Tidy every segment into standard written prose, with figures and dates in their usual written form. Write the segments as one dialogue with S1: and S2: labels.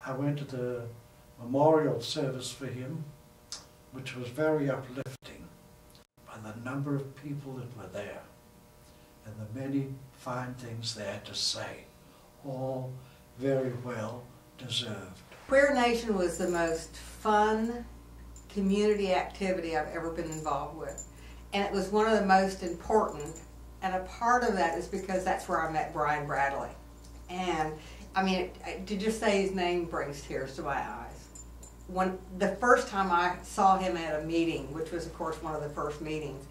S1: I went to the memorial service for him, which was very uplifting by the number of people that were there and the many fine things they had to say, all very well deserved.
S2: Queer Nation was the most fun community activity I've ever been involved with. And it was one of the most important, and a part of that is because that's where I met Brian Bradley. And I mean, to just say his name brings tears to my eyes. The first time I saw him at a meeting, which was of course one of the first meetings,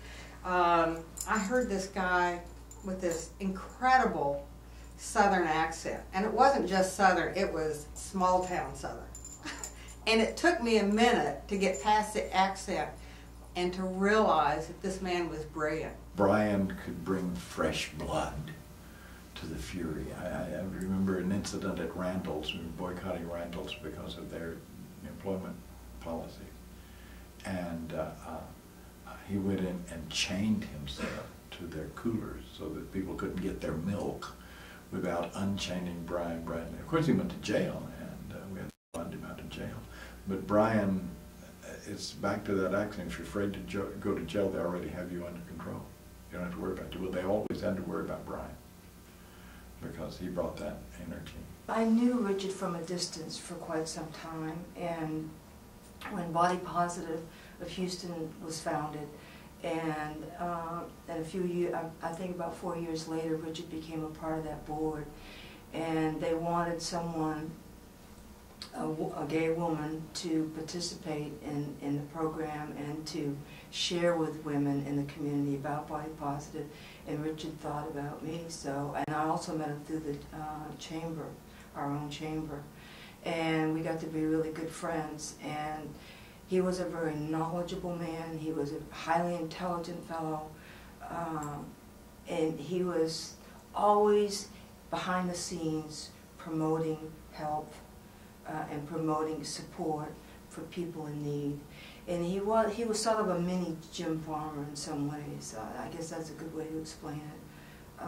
S2: I heard this guy with this incredible Southern accent. And it wasn't just Southern, it was small town Southern. And it took me a minute to get past the accent and to realize that this man was brilliant.
S3: Brian could bring fresh blood to the fury. I remember an incident at Randall's. We were boycotting Randall's because of their employment policy. And he went in and chained himself to their coolers so that people couldn't get their milk without unchaining Brian Bradley. Of course he went to jail, and we had to fund him out of jail. But Brian, it's back to that accent. If you're afraid to go to jail, they already have you under control. You don't have to worry about it. Well, they always had to worry about Brian because he brought that energy.
S4: I knew Richard from a distance for quite some time, and when Body Positive of Houston was founded, and a few years, I think about 4 years later, Richard became a part of that board, and they wanted someone, a gay woman, to participate in the program and to share with women in the community about Body Positive. And Richard thought about me, and I also met him through the chamber, our own chamber, and we got to be really good friends. And he was a very knowledgeable man. He was a highly intelligent fellow, and he was always behind the scenes promoting help and promoting support for people in need. And he was sort of a mini Jim Farmer in some ways. I guess that's a good way to explain it.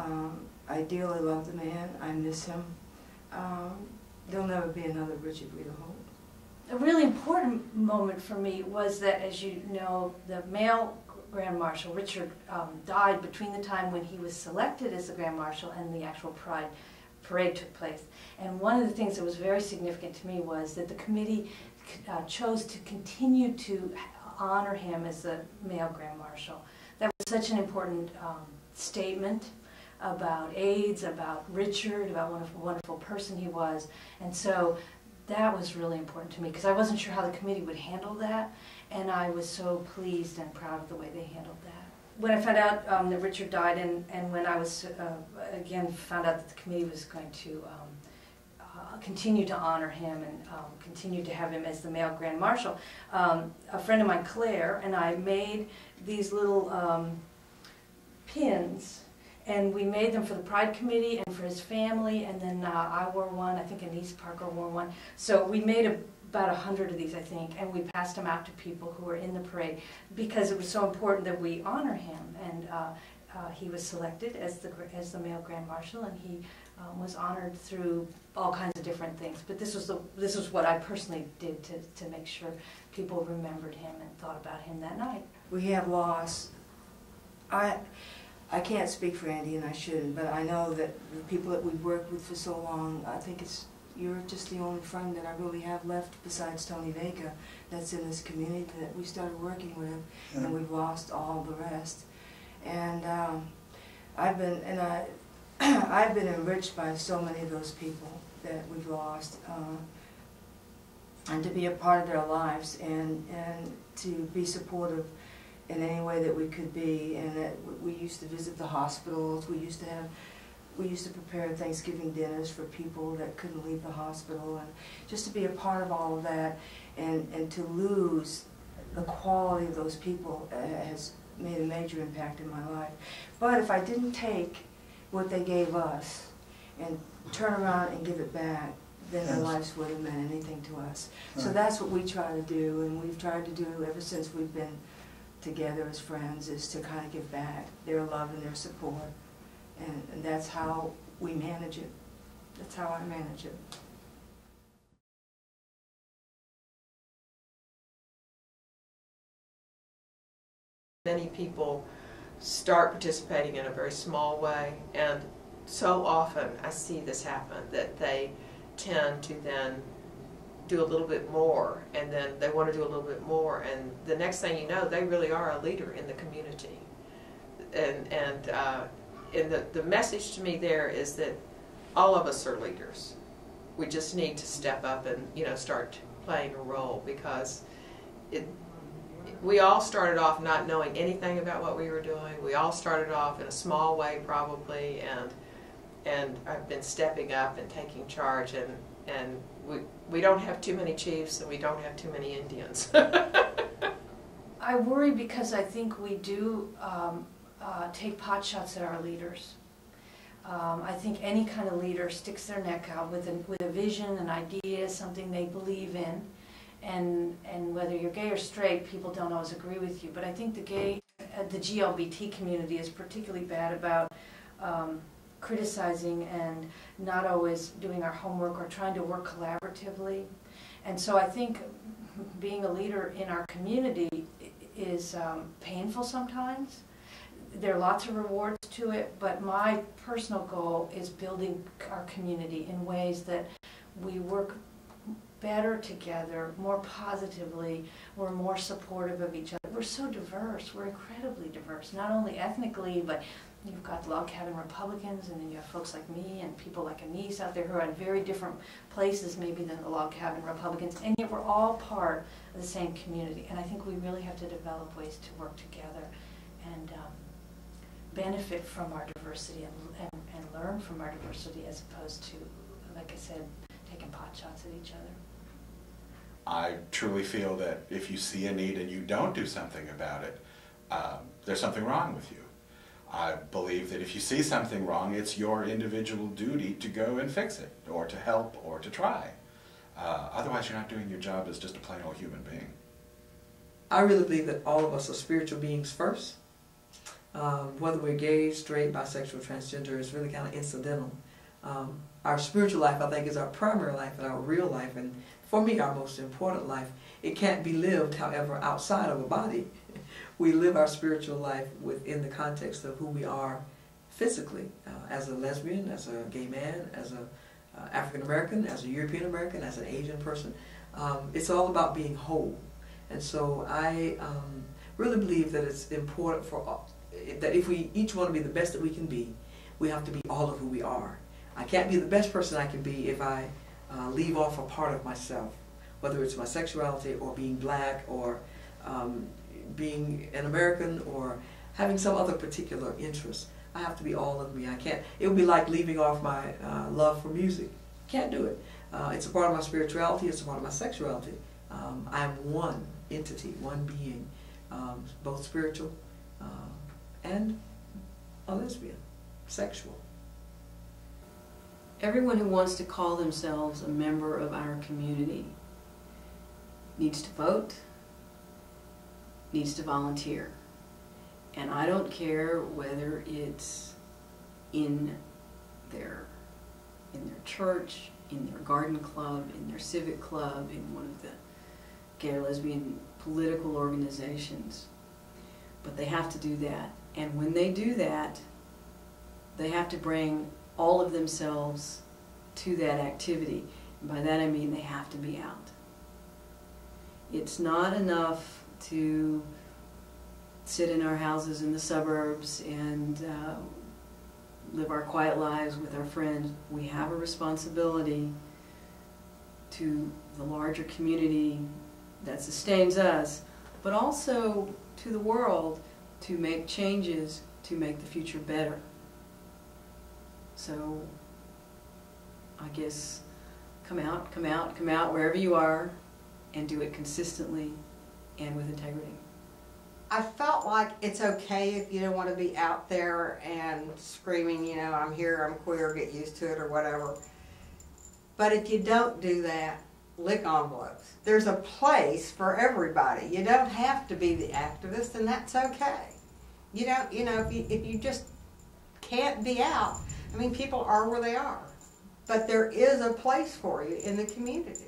S4: I dearly love the man. I miss him. There'll never be another Richard Rita Holt.
S5: A really important moment for me was that, as you know, the male Grand Marshal, Richard, died between the time when he was selected as the Grand Marshal and the actual Pride parade took place. And one of the things that was very significant to me was that the committee chose to continue to honor him as the male Grand Marshal. That was such an important statement about AIDS, about Richard, about what a wonderful person he was. And so that was really important to me because I wasn't sure how the committee would handle that, and I was so pleased and proud of the way they handled that. When I found out that Richard died, and when I was, again, found out that the committee was going to continue to honor him and continue to have him as the male Grand Marshal, a friend of mine, Claire, and I made these little pins, and we made them for the Pride Committee and for his family, and then I wore one, I think Anise Parker wore one. So we made about 100 of these, I think, and we passed them out to people who were in the parade because it was so important that we honor him. And he was selected as the male Grand Marshal, and he was honored through all kinds of different things. But this was what I personally did to make sure people remembered him and thought about him that night.
S4: We have lost. I can't speak for Andy, and I shouldn't, but I know that the people that we've worked with for so long, I think you're just the only friend that I really have left besides Tony Vega that's in this community that we started working with, and we've lost all the rest. And I've been enriched by so many of those people that we've lost, and to be a part of their lives and to be supportive in any way that we could be. And that we used to visit the hospitals. We used to prepare Thanksgiving dinners for people that couldn't leave the hospital, and just to be a part of all of that, and to lose the quality of those people has made a major impact in my life. But if I didn't take what they gave us and turn around and give it back, then their lives wouldn't have meant anything to us. So that's what we try to do, and we've tried to do ever since we've been together as friends, is to kind of give back their love and their support. And that's how we manage it. That's how I manage it.
S6: Many people start participating in a very small way, and so often I see this happen, that they tend to then do a little bit more, and then they want to do a little bit more, and the next thing you know, they really are a leader in the community. And the message to me there is that all of us are leaders. We just need to step up and, you know, start playing a role, because we all started off not knowing anything about what we were doing. We all started off in a small way probably, and I've been stepping up and taking charge, and we don't have too many chiefs and we don't have too many Indians.
S5: I worry because I think we do take pot shots at our leaders. I think any kind of leader sticks their neck out with a vision, an idea, something they believe in, and whether you're gay or straight, people don't always agree with you. But I think the GLBT community is particularly bad about criticizing and not always doing our homework or trying to work collaboratively. And so I think being a leader in our community is painful sometimes. There are lots of rewards to it, but my personal goal is building our community in ways that we work better together, more positively, we're more supportive of each other. We're so diverse, we're incredibly diverse, not only ethnically, but you've got log cabin Republicans, and then you have folks like me and people like Anise out there who are in very different places maybe than the log cabin Republicans, and yet we're all part of the same community. And I think we really have to develop ways to work together and benefit from our diversity and learn from our diversity, as opposed to, like I said, taking pot shots at each other.
S7: I truly feel that if you see a need and you don't do something about it, there's something wrong with you. I believe that if you see something wrong, it's your individual duty to go and fix it, or to help, or to try. Otherwise, you're not doing your job as just a plain old human being.
S8: I really believe that all of us are spiritual beings first. Whether we're gay, straight, bisexual, transgender is really kind of incidental. Our spiritual life, I think, is our primary life and our real life, and for me, our most important life. It can't be lived, however, outside of a body. We live our spiritual life within the context of who we are physically, as a lesbian, as a gay man, as an African American, as a European American, as an Asian person. It's all about being whole. And so I really believe that it's important that if we each want to be the best that we can be, we have to be all of who we are. I can't be the best person I can be if I leave off a part of myself, whether it's my sexuality or being black or being an American or having some other particular interest. I have to be all of me. I can't. It would be like leaving off my love for music. Can't do it. It's a part of my spirituality. It's a part of my sexuality. I am one entity, one being, both spiritual and a lesbian, sexual.
S9: Everyone who wants to call themselves a member of our community needs to vote, needs to volunteer. And I don't care whether it's in their church, in their garden club, in their civic club, in one of the gay or lesbian political organizations. But they have to do that. And when they do that, they have to bring all of themselves to that activity. And by that I mean they have to be out. It's not enough to sit in our houses in the suburbs and live our quiet lives with our friends. We have a responsibility to the larger community that sustains us, but also to the world to make changes to make the future better. So I guess come out wherever you are and do it consistently and with integrity.
S2: I felt like it's okay if you don't want to be out there and screaming, you know, I'm here, I'm queer, get used to it or whatever. But if you don't do that, lick envelopes. There's a place for everybody. You don't have to be the activist, and that's okay. You don't, you know, if you just can't be out, I mean, people are where they are. But there is a place for you in the community.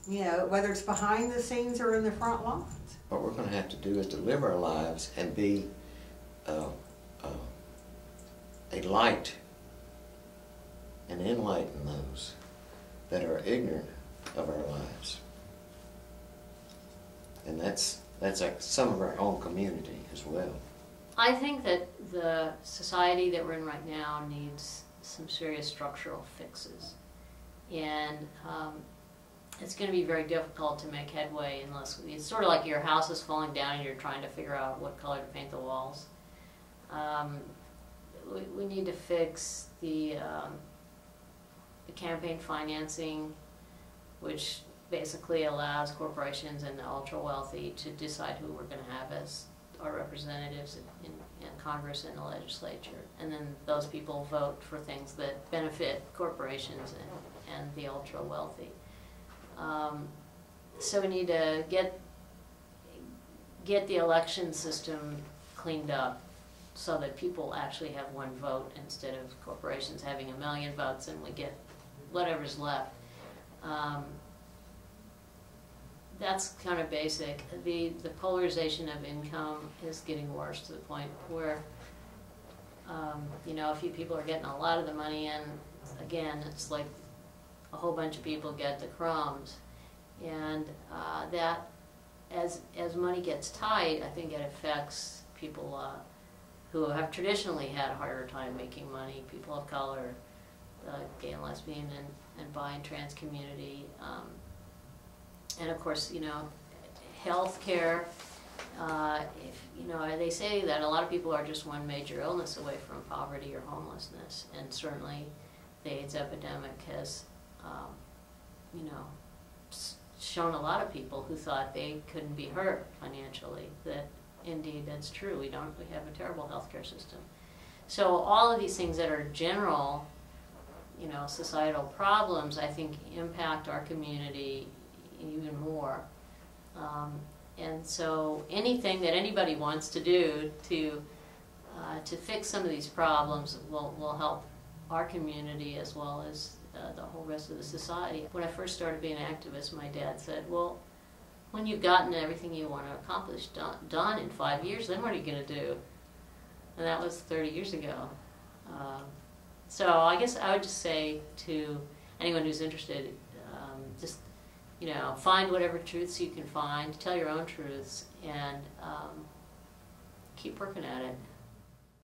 S2: you know, whether it's behind the scenes or in the front lines.
S10: What we're going to have to do is to live our lives and be a light and enlighten those that are ignorant of our lives. And that's like some of our own community as well.
S11: I think that the society that we're in right now needs some serious structural fixes. And it's going to be very difficult to make headway unless, it's sort of like your house is falling down and you're trying to figure out what color to paint the walls. We need to fix the campaign financing, which basically allows corporations and the ultra-wealthy to decide who we're going to have as our representatives in Congress and the legislature. And then those people vote for things that benefit corporations and the ultra-wealthy. So we need to get the election system cleaned up so that people actually have one vote instead of corporations having 1 million votes and we get whatever's left. That's kind of basic. The polarization of income is getting worse to the point where, you know, a few people are getting a lot of the money in. Again, it's like a whole bunch of people get the crumbs. And that, as money gets tight, I think it affects people who have traditionally had a harder time making money, people of color, gay and lesbian and bi and trans community. And of course, you know, health care, you know, they say that a lot of people are just one major illness away from poverty or homelessness. And certainly the AIDS epidemic has, you know, shown a lot of people who thought they couldn't be hurt financially that indeed that's true. We have a terrible healthcare system. So all of these things that are general, you know, societal problems, I think impact our community even more. And so anything that anybody wants to do to fix some of these problems will help our community as well as the whole rest of the society. When I first started being an activist, my dad said, well, when you've gotten everything you want to accomplish done in 5 years, then what are you going to do? And that was 30 years ago. So I guess I would just say to anyone who's interested, just, you know, find whatever truths you can find, tell your own truths, and keep working at it.